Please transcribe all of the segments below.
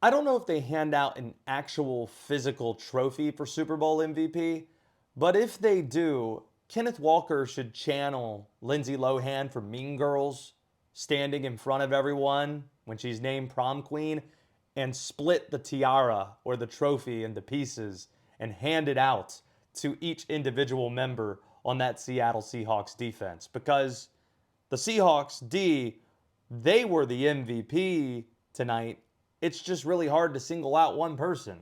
I don't know if they hand out an actual physical trophy for Super Bowl MVP, but if they do, Kenneth Walker should channel Lindsay Lohan from Mean Girls, standing in front of everyone when she's named prom queen, and split the tiara or the trophy into pieces and hand it out to each individual member on that Seattle Seahawks defense. Because the Seahawks D, they were the MVP tonight. It's just really hard to single out one person.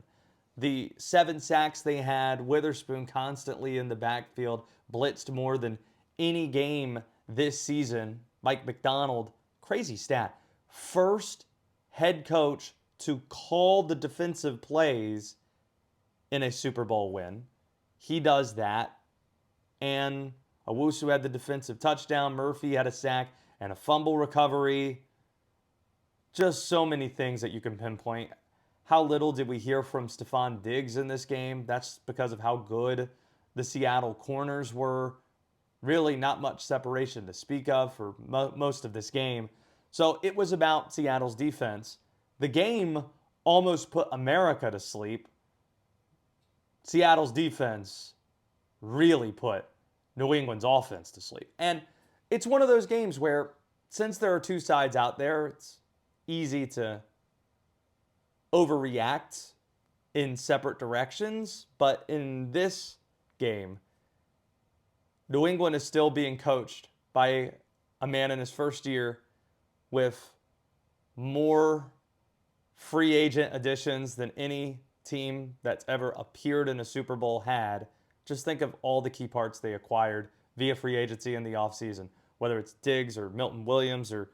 The 7 sacks they had, Witherspoon constantly in the backfield, blitzed more than any game this season. Mike McDonald, crazy stat. First head coach to call the defensive plays in a Super Bowl win. He does that. And Owusu had the defensive touchdown. Murphy had a sack and a fumble recovery. Just so many things that you can pinpoint. How little did we hear from Stephon Diggs in this game? That's because of how good the Seattle corners were. Really, not much separation to speak of for most of this game. So it was about Seattle's defense. The game almost put America to sleep. Seattle's defense really put New England's offense to sleep. And it's one of those games where, since there are two sides out there, it's easy to overreact in separate directions. But in this game, New England is still being coached by a man in his first year with more free agent additions than any team that's ever appeared in a Super Bowl had. Just think of all the key parts they acquired via free agency in the offseason, whether it's Diggs or Milton Williams or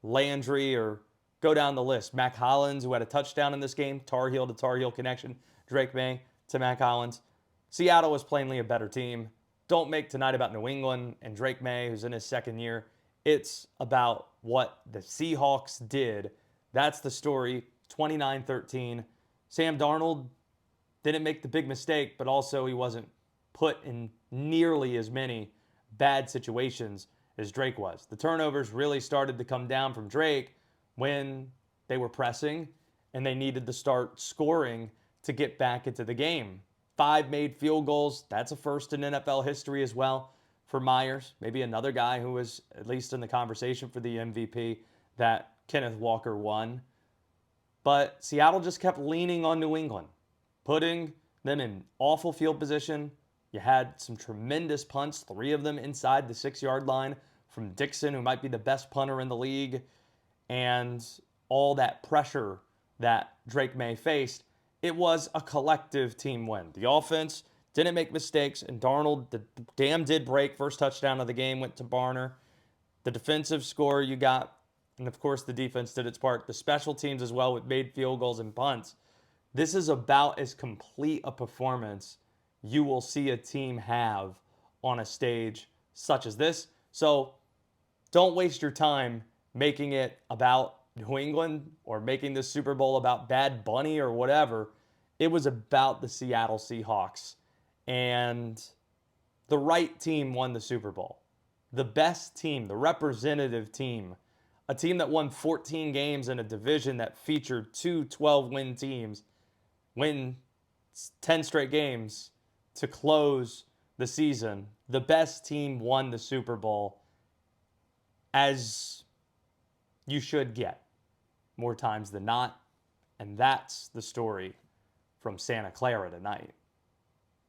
Landry or go down the list. Mac Hollins, who had a touchdown in this game, Tar Heel to Tar Heel connection, Drake May to Mac Hollins. Seattle was plainly a better team. Don't make tonight about New England and Drake May, who's in his second year. It's about what the Seahawks did. That's the story. 29-13. Sam Darnold didn't make the big mistake, but also he wasn't put in nearly as many bad situations as Drake was. The turnovers really started to come down from Drake when they were pressing and they needed to start scoring to get back into the game. 5 made field goals. That's a first in NFL history as well for Myers. Maybe another guy who was at least in the conversation for the MVP that Kenneth Walker won. But Seattle just kept leaning on New England, putting them in awful field position. You had some tremendous punts, 3 of them inside the 6-yard line from Dixon, who might be the best punter in the league, and all that pressure that Drake May faced. It was a collective team win. The offense didn't make mistakes, and Darnold, the dam did break. First touchdown of the game went to Barner. The defensive score you got, and of course the defense did its part. The special teams as well with made field goals and punts. This is about as complete a performance you will see a team have on a stage such as this. So don't waste your time making it about New England or making the Super Bowl about Bad Bunny or whatever. It was about the Seattle Seahawks. And the right team won the Super Bowl. The best team, the representative team, a team that won 14 games in a division that featured 2 12-win teams, win 10 straight games to close the season. The best team won the Super Bowl, as you should get more times than not. And that's the story from Santa Clara tonight.